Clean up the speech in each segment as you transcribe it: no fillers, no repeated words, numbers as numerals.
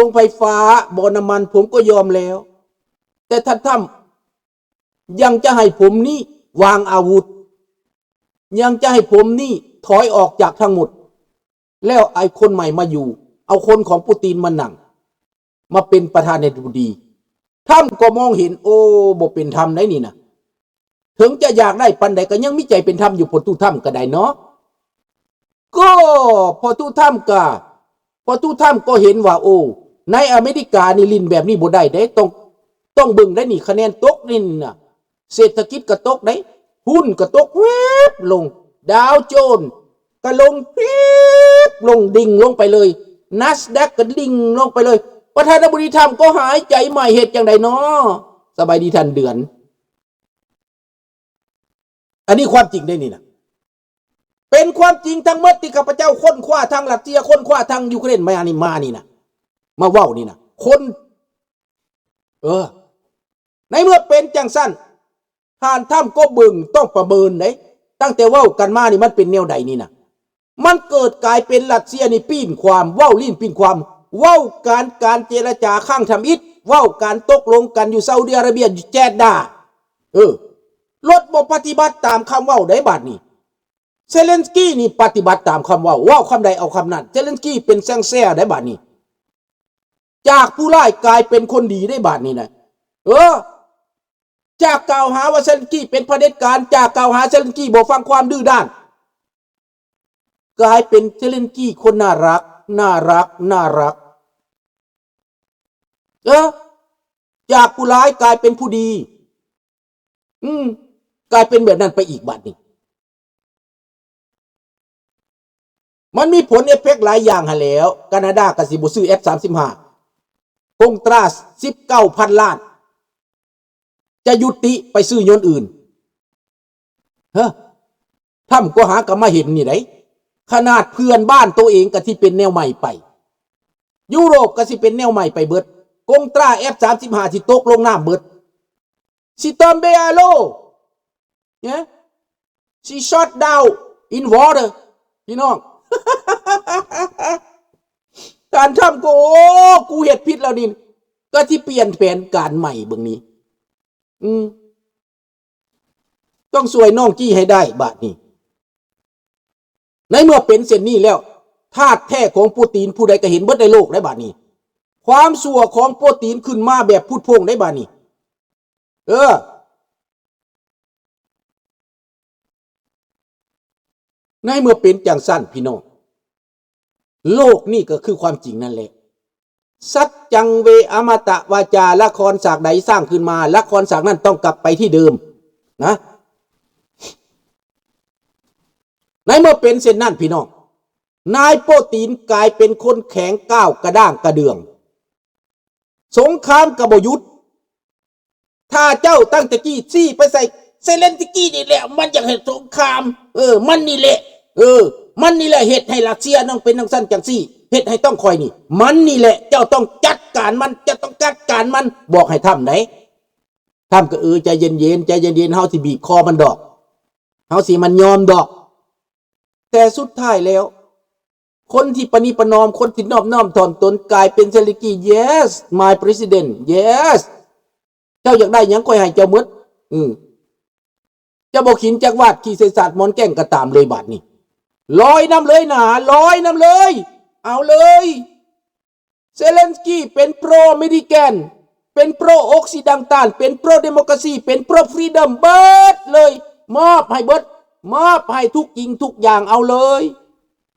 งไฟฟ้าบ่อน้ำมันผมก็ยอมแล้วแต่ท่านทำยังจะให้ผมนี่วางอาวุธยังจะให้ผมนี่ถอยออกจากทั้งหมดแล้วไอ้คนใหม่มาอยู่เอาคนของปูตินมานั่งมาเป็นประธานาธิบดีท่านก็มองเห็นโอ้บ่เป็นธรรมได้นี่นะถึงจะอยากได้ปันใดก็ยังมีใจเป็นธรรมอยู่พอตู้ถ้ำก็ได้เนาะก็พอตู้ถ้ำก็เห็นว่าโอ้ในอเมริกานี่ลินแบบนี้บ่ได้เด้ต้องเบิ่งได้นี่คะแนนตกนี่น่ะเศรษฐกิจก็ตกได้หุ้นก็ตกแวบลงดาวโจนส์ก็ลงแวบลงดิ่งลงไปเลยนัสแดกก็ดิ่งลงไปเลยประธานาธิบดีทำก็หายใจใหม่เหตุจังใดเนาะสบายดีท่านเดือนอันนี้ความจริงได้นี่นะเป็นความจริงทั้งหมดที่ข้าพเจ้าค้นคว้าทางรัสเซียค้นคว้าทางยูเครนมานี่นะมาเว้านี่นะคนในเมื่อเป็นจังสั้นท่านถ้ำก็เบิ่งต้องประเมินได้ตั้งแต่เว้ากันมานี่มันเป็นแนวใดนี่นะมันเกิดกลายเป็นรัสเซียนี่ปีนความเว้าลิ้นปีนความเว้าการเจรจาข้างทำอิฐเว้าการตกลงกันอยู่ซาอุดิอาระเบียอยู่แจดดารถบ่ปฏิบัติตามคำเว้าได้บัดนี้เซเลนสกี้นี่ปฏิบัติตามคำเว้าคำใดเอาคำนั้นเซเลนสกี้เป็นแซงแซ่ได้บัดนี้จากผู้ร้ายกลายเป็นคนดีได้บัดนี้นะจากกล่าวหาว่าเซเลนสกี้เป็นเผด็จการจากกล่าวหาเซเลนสกี้บ่ฟังความดื้อด้านกลายเป็นเซเลนสกี้คนน่ารักจากผู้ร้ายกลายเป็นผู้ดีกลายเป็นแบบนั้นไปอีกบัดนี้มันมีผลเอฟเฟกต์หลายอย่างหาแล้วแคนาดาก็สิบ่ซื้อ F-35 กงตรา19,000 ล้านจะยุติไปซื้อยนต์อื่นท่านก็หากลับมาเห็นนี่ได้ขนาดเพื่อนบ้านตัวเองก็ที่เป็นแนวใหม่ไปยุโรปก็สิเป็นแนวใหม่ไปเบิดกงตรา F-35 ที่ตกลงน้ำเบิดสิตอมเบอาโลเนี่ยสิช็อตดาวอินวอเตอร์พี่น้อง การทำก็โอ้กูเห็ดผิดแล้วนี่ก็ที่เปลี่ยนแผนการใหม่เบื้องนี้ต้องสวยน้องจี้ให้ได้บาทนี้ในเมื่อเป็นเส้นนี้แล้วธาตุแท้ของโปรตีนผู้ใดก็เห็นเบิดในโลกได้บาทนี้ความสั่วของโปรตีนขึ้นมาแบบพุทโพงได้บาทนี้ในเมื่อเป็นจังสั้นพี่น้องโลกนี่ก็คือความจริงนั่นแหละสัจจังเวอมตะวาจาละครฉากใดสร้างขึ้นมาละครฉากนั้นต้องกลับไปที่เดิมนะในเมื่อเป็นเช่นนั้นพี่น้องนายโปรตีนกลายเป็นคนแข็งก้าวกระด้างกระเดื่องสงครามกบยุทธถ้าเจ้าตั้งแต่กี้ซี่ไปใส่เซเลนสกี้นี่แหละมันอยากเห็นสงครามมันนี่แหละมันนี่แหละเหตุให้รัสเซียต้องเป็นทั้งสั้นจังซี่เหตุให้ต้องคอยนี่มันนี่แหละเจ้าต้องจัดการมันจะต้องจัดการมันบอกให้ทำไหนทำก็ใจเย็นเฮาสิบีบคอมันดอกเฮาสิมันยอมดอกแต่สุดท้ายแล้วคนที่ปณีประนอมคนที่นอบน้อมถ่อมตนกลายเป็นเซเลนสกี้ yes my president yes เจ้าอยากได้หยังค่อยให้เจ้าหมดจะบอกหินจักวาดขี่เศษศาสตร์มอนแก้งก็ตามเลยบาดนี้ลอยน้ำเลยนะลอยน้ำเลยเอาเลยเซเลนสกี้เป็นโปรอเมริกันเป็นโปรออกซิดังตันเป็นโปรเดโมคราซีเป็นโปรฟรีดอมเบิดเลยมอบให้เบิดมอบให้ทุกยิงทุกอย่างเอาเลย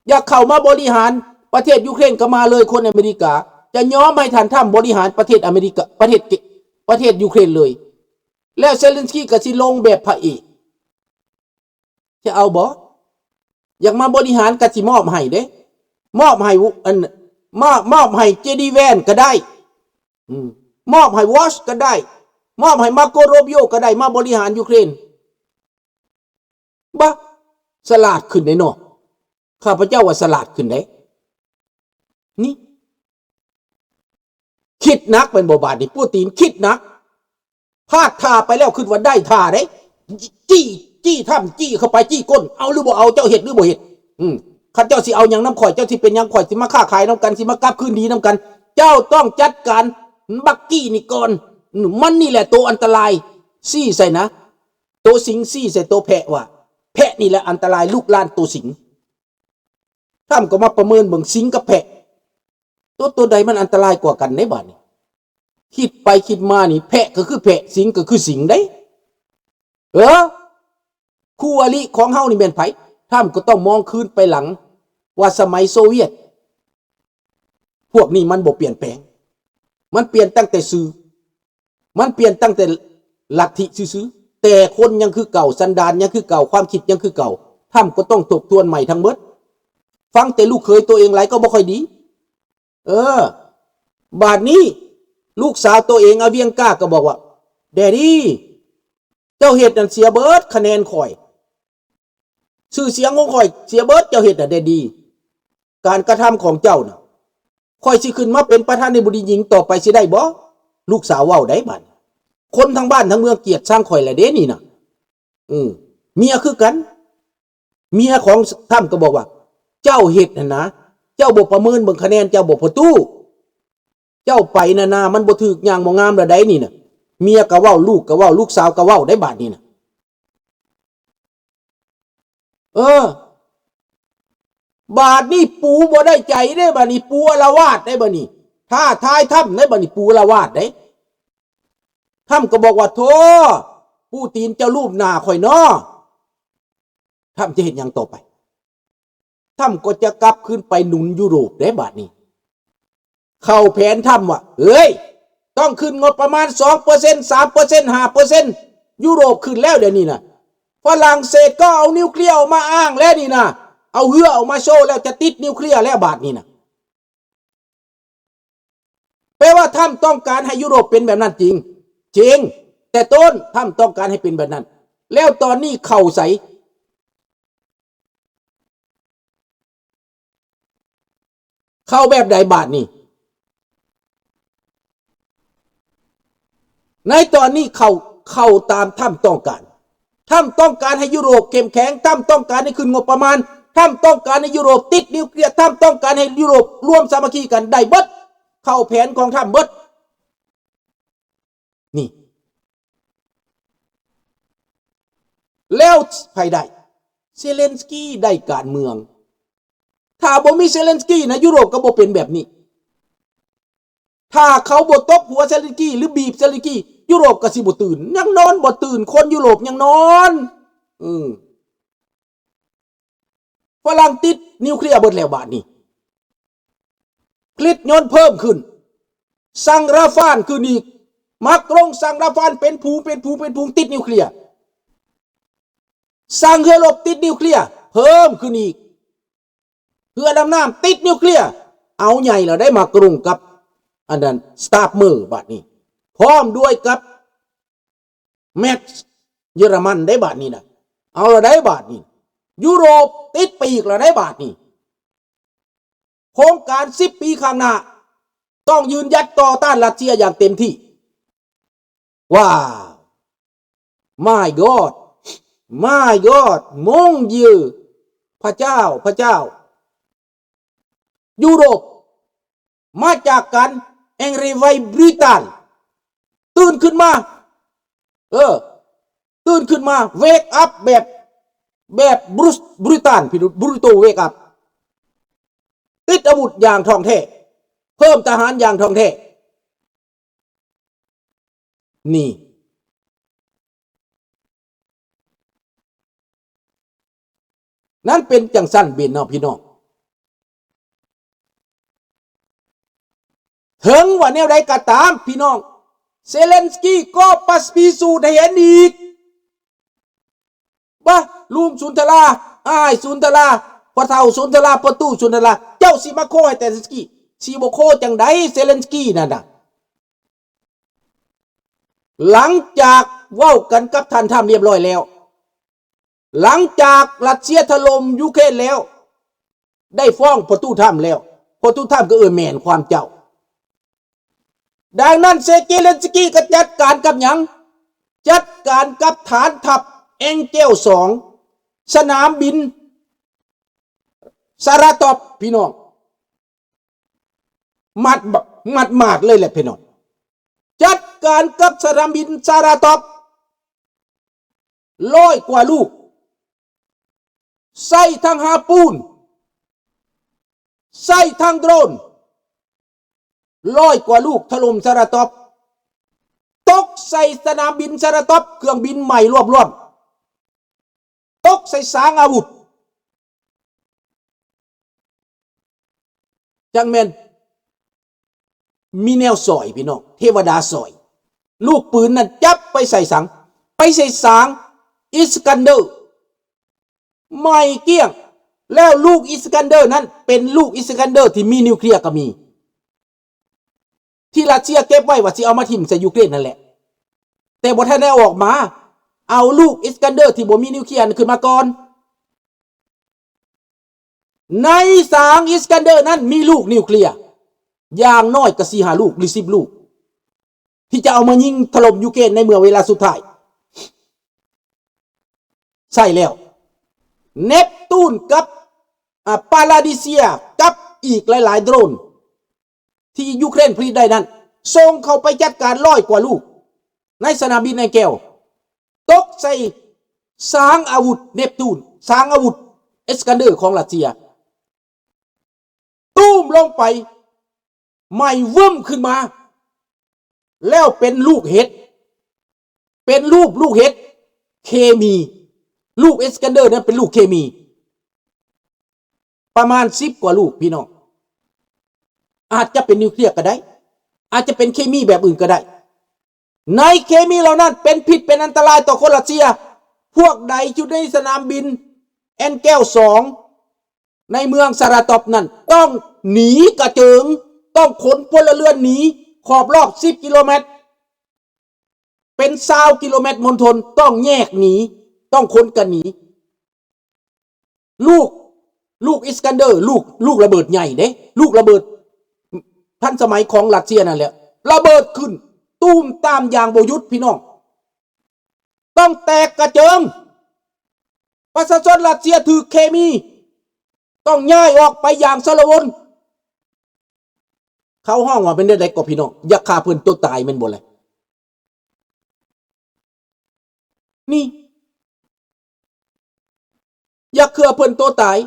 อยากเข้ามาบริหารประเทศยูเครนก็มาเลยคนอเมริกาจะยอมให้ท่านทำบริหารประเทศอเมริกาประเทศยูเครนเลยแล้วเซเลนสกี้ก็สิลงแบบพระเอกจะเอาบ่อยากมาบริหารก็สิมอบให้เด้มอบให้มอบให้เจดีแวนก็ได้มอบให้วอชก็ได้มอบให้มาโกโรบิโอก็ได้มาบริหารยูเครนบ่สลาดขึ้นได้เนาะข้าพเจ้าว่าสลาดขึ้นได้นี่คิดนักเป็นบ่บาดนี่ปูตินคิดนักพลาดท่าไปแล้วขึ้นว่าได้ท่าได้จี้ทำจี้เข้าไปจี้ก้นเอาหรือบ่เอาเจ้าเห็ดหรือบ่เห็ดข้าเจ้าสิเอาอย่างน้ำข่อยเจ้าสิเป็นยังข่อยสิมาค้าขายน้ำกันสิมากลับคืนดีน้ำกัน เจ้าต้องจัดการบักกี้นี่ก่อนมันนี่แหละตัวอันตรายซี่ใส่นะตัวสิงซี่ใส่ตัวแพะว่ะแพะนี่แหละอันตรายลูกหลานตัวสิงท่านก็มาประเมินเบิ่งสิงกับแพะตัวใดมันอันตรายกว่ากันในบ้านนี้คิดไปคิดมานี่แพะก็คือแพะสิงก็คือสิงได้คู่อริของเฮานี่แม่นไผท่านก็ต้องมองคืนไปหลังว่าสมัยโซเวียตพวกนี้มันบ่เปลี่ยนแปลงมันเปลี่ยนตั้งแต่สื่อมันเปลี่ยนตั้งแต่ลัทธิซื่อแต่คนยังคือเก่าสันดานยังคือเก่าความคิดยังคือเก่าท่านก็ต้องทบทวนใหม่ทั้งหมดฟังแต่ลูกเคยตัวเองไรก็บ่ค่อยดีบาดนี้ลูกสาวตัวเองอาเวียงก้าก็บอกว่าแดดี้เจ้าเฮ็ดนั่นเสียเบิดคะแนนข่อยชื่อเสียงของข่อยเสียเบิดเจ้าเฮ็ดน่ะแดดี้การกระทำของเจ้าน่ะข่อยสิขึ้นมาเป็นประธานาธิบดีหญิงต่อไปสิได้บ่ลูกสาวเว้าได้บัดคนทั้งบ้านทั้งเมืองเกลียดสร้างข่อยแหละเด้นี่น่ะเมียคือกันเมียของท่านก็บอกว่าเจ้าเฮ็ดน่ะนะเจ้าบ่ประเมินเบิ่งคะแนนเจ้าบ่พอตู้เจ้าไปน่ะนะมันบ่ถูกอย่างบ่งามละได้นี่น่ะเมียก็เว้าลูกก็เว้าลูกสาวก็เว้าได้บาดนี้น่ะบาดนี้ปูบ่ได้ใจได้บาดนี้ปูอาละวาดได้บาดนี้ถ้าทายถ้ำได้บาดนี้ปูอาละวาดได้ถ้ำก็บอกว่าโธ่ผู้ตีนเจ้ารูปหน้าข่อยน้อถ้ำจะเห็นอย่างต่อไปถ้ำก็จะกลับขึ้นไปหนุนยุโรปได้บาดนี้เข้าแผนถ้ำว่าต้องขึ้นงบประมาณ 2% 3% 5% ยุโรปขึ้นแล้วเดี๋ยวนี้นะฝรั่งเศสก็เอานิวเคลียร์ออกมาอ้างแล้วนี่นะเอาเหือออกมาโชว์แล้วจะติดนิวเคลียร์แล้วบาดนี้นะแปลว่าท่านต้องการให้ยุโรปเป็นแบบนั้นจริงแต่ต้นท่านต้องการให้เป็นแบบนั้นแล้วตอนนี้เข้าใสเข้าแบบใดบาทนี่ในตอนนี้เข้าตามท่านต้องการท่านต้องการให้ยุโรปเข้มแข็งท่านต้องการให้ขึ้นงบประมาณท่านต้องการให้ยุโรปติดนิวเคลียร์ท่านต้องการให้ยุโรปร่วมสามัคคีกันได้เบิดเข้าแผนของท่านเบิดนี่แล้วใครได้เซเลนสกี้ได้การเมืองถ้าบ่มีเซเลนสกี้นะยุโรปก็บ่เป็นแบบนี้ถ้าเขาบ่ตบหัวเซเลนสกี้หรือบีบเซเลนสกี้ยุโรปก็สิบ่ตื่นยังนอนบ่ตื่นคนยุโรปยังนอนฝรั่งติดนิวเคลียร์เบิดแล้วบาดนี้คลิดยนต์เพิ่มขึ้นสั่งราฟานขึ้นอีกมักลงสั่งราฟานเป็นผูติดนิวเคลียร์สั่งเรือรบติดนิวเคลียร์เพิ่มขึ้นอีกเรือดำน้ำติดนิวเคลียร์เอาใหญ่แล้วได้มากรุงกับอันนั้นสตาร์เมอร์บาดนี้พร้อมด้วยกับแมทเยอรมันได้บาดนี้นะเอาละได้บาดนี้ยุโรปติดปีกละได้บาดนี้โครงการ10 ปีข้างหน้าต้องยืนยัดต่อต้านรัสเซียอย่างเต็มที่ว้าว my god มงยือพระเจ้ายุโรปมาจากกันแองรีไวบริตันตื่นขึ้นมาตื่นขึ้นมาเวกอัพแบบบริตันบริโตเวกอัพติดอาวุธอย่างทองแท้เพิ่มทหารอย่างทองแท้นี่นั่นเป็นจังสั้นเบนเนาะพี่น้องถึงว่าแนวใดก็ตามพี่น้องเซเลนสกี้ก็ปัสปีสูจน์ให้เห็นอีกว่าลุงสุนทราอ้ายสุนทราพ่อเฒ่าสุนทราพ่อตู้สุนทราเจ้าสิมาโคให้แต่เซเลนสกี้สิบ่โคจังไดเซเลนสกี้นั่นน่ะหลังจากเว้ากันกับท่านทำเรียบร้อยแล้วหลังจากรัสเซียถล่มยูเครนแล้วได้ฟ้องพ่อตู้ทำแล้วพ่อตู้ทำก็แม่นความเจ้าดังนั้นเซเลนสกี้ก็จัดการกับหยังจัดการกับฐานทัพเอ็งเจล2สนามบินสาราตอบพี่น้อง มัดมาดเลยแหละพี่น้องจัดการกับสนามบินซาราตอบ100 กว่าลูกใส่ทั้งฮาปูนใส่ทั้งโดรน100 กว่าลูกถล่มซาราตอบตกใส่สนามบินซาราตอบเครื่องบินใหม่รวบตกใส่สางอาวุธจังแม่นมีแนวสอยพี่น้องเทวดาสอยลูกปืนนั้นจับไปใส่สังอิสกันเดอร์ไม่เกี้ยงแล้วลูกอิสกันเดอร์นั้นเป็นลูกอิสกันเดอร์ที่มีนิวเคลียร์ก็มีที่รัสเซียเก็บไว้ว่าสิเอามาทิ่มใส่ยูเครนนั่นแหละแต่บ่ทันได้ออกมาเอาลูกอิสกันเดอร์ที่บ่มีนิวเคลียร์ขึ้นมาก่อนในสางอิสกันเดอร์นั้นมีลูกนิวเคลียร์อย่างน้อยก็4-5 ลูกหรือ10 ลูกที่จะเอามายิงถล่มยูเครนในเมื่อเวลาสุดท้ายใช่แล้วเนปตูนกับปาลาดิเซียกับอีกหลายๆโดรนที่ยูเครนผลิตได้นั้นส่งเข้าไปจัดการ100 กว่าลูกในสนามบินในแก้วตกใส่สางอาวุธเนปตูนสางอาวุธเอสกันเดอร์ของรัสเซียตุ้มลงไปไม่วึ่มขึ้นมาแล้วเป็นลูกเห็ดเป็นลูกเห็ดเคมีลูกเอสกันเดอร์นั้นเป็นลูกเคมีประมาณ10 กว่าลูกพี่น้องอาจจะเป็นนิวเคลียร์ก็ได้อาจจะเป็นเคมีแบบอื่นก็ได้ในเคมีเหล่านั้นเป็นพิษเป็นอันตรายต่อคนรัสเซียพวกใดอยู่ในสนามบินแอนแก้ว2ในเมืองซาราตอบนั้นต้องหนีกระเจิงต้องขนพลเรือนหนีขอบรอบ10 กิโลเมตรเป็น20 กิโลเมตรมณฑลต้องแยกหนีต้องขนกันหนีลูกอิสกันเดอร์ลูกระเบิดใหญ่เด้ลูกระเบิดทันสมัยของรัสเซียนั่นแหละระเบิดขึ้นตุ้มตามอย่างบ่หยุดพี่น้องต้องแตกกระเจิงประชาชนรัสเซียถือเคมีต้องย้ายออกไปอย่างสารวนเขาห้องว่าเป็นได้ก็พี่น้องอยากฆ่าเพิ่นตัวตายแม่นบ่เลยนี่อยากฆ่าเพิ่นตัวตาย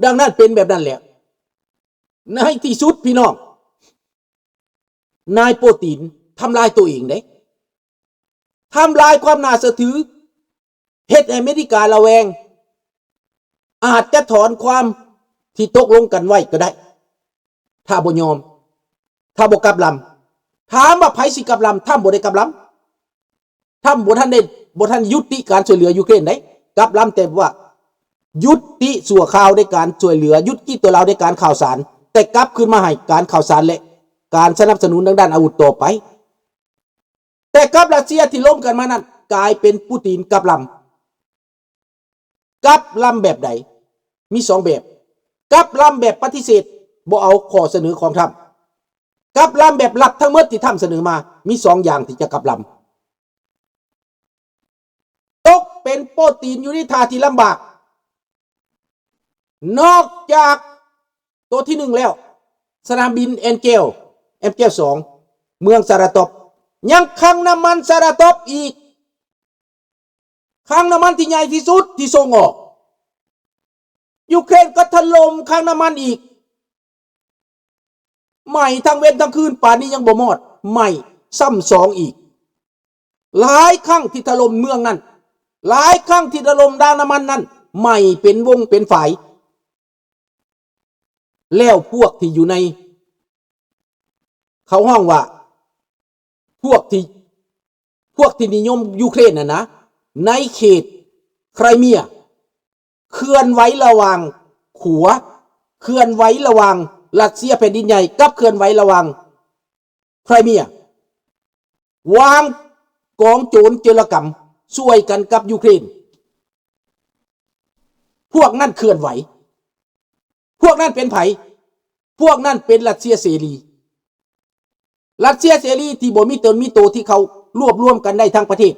ดังนั้นเป็นแบบนั้นแหละในที่สุดพี่น้องนายโปตินทำลายตัวเองเด้ทำลายความน่าเชื่อถือเฮ็ดให้อเมริการะแวงอาจจะถอนความที่ตกลงกันไว้ก็ได้ถ้าบ่ยอมถ้าบ่กลับลำถามว่าไผสิกลับลำถ้าบ่ได้กลับลำถ้าบ่ทันยุติการช่วยเหลือยูเครนได้กลับลำแต่ว่ายุติสั่วข่าวในการช่วยเหลือยุติตัวเราในการข่าวสารแต่กลับขึ้นมาให้การข่าวสารและการสนับสนุนทางด้านอาวุธต่อไปแต่กับรัสเซียที่ล้มกันมานั้นกลายเป็นปูตินกับลำแบบใดมี2แบบกับลำแบบปฏิเสธบ่เอาข้อเสนอของทรัมป์กับลำแบบรับทั้งหมดที่ทรัมป์เสนอมามี2อย่างที่จะกับลำตกเป็นโปตินอยู่ในท่าที่ลำบากนอกจากตัวที่1แล้วสนามบินแอนเกล2เมืองซาราตอบยังคลังน้ำมันซาราตอบอีกคลังน้ำมันที่ใหญ่ที่สุดที่ส่งออกยูเครนก็ถล่มคลังน้ำมันอีกใหม่ทั้งเว้นทั้งคืนป่านนี้ยังบ่หมดใหม่ซ้ำ2อีกหลายครั้งที่ถล่มเมืองนั้นหลายครั้งที่ถล่มด้านน้ำมันนั้นใหม่เป็นวงเป็นฝ่ายแล้วพวกที่อยู่ในเขาห้องว่าพวกที่นิยมยูเครนนะในเขตไครเมียเคลื่อนไหวระหว่างขัวเคลื่อนไหวระหว่างรัสเซียแผ่นดินใหญ่กับเคลื่อนไหวระหว่างไครเมียวางกองโจรเจรกรรมช่วยกันกับยูเครนพวกนั้นเคลื่อนไหวพวกนั้นเป็นไผพวกนั้นเป็นรัสเซียเสรีที่บ่มีตนมีโตที่เขา รวบรวมกันได้ทั้งประเทศ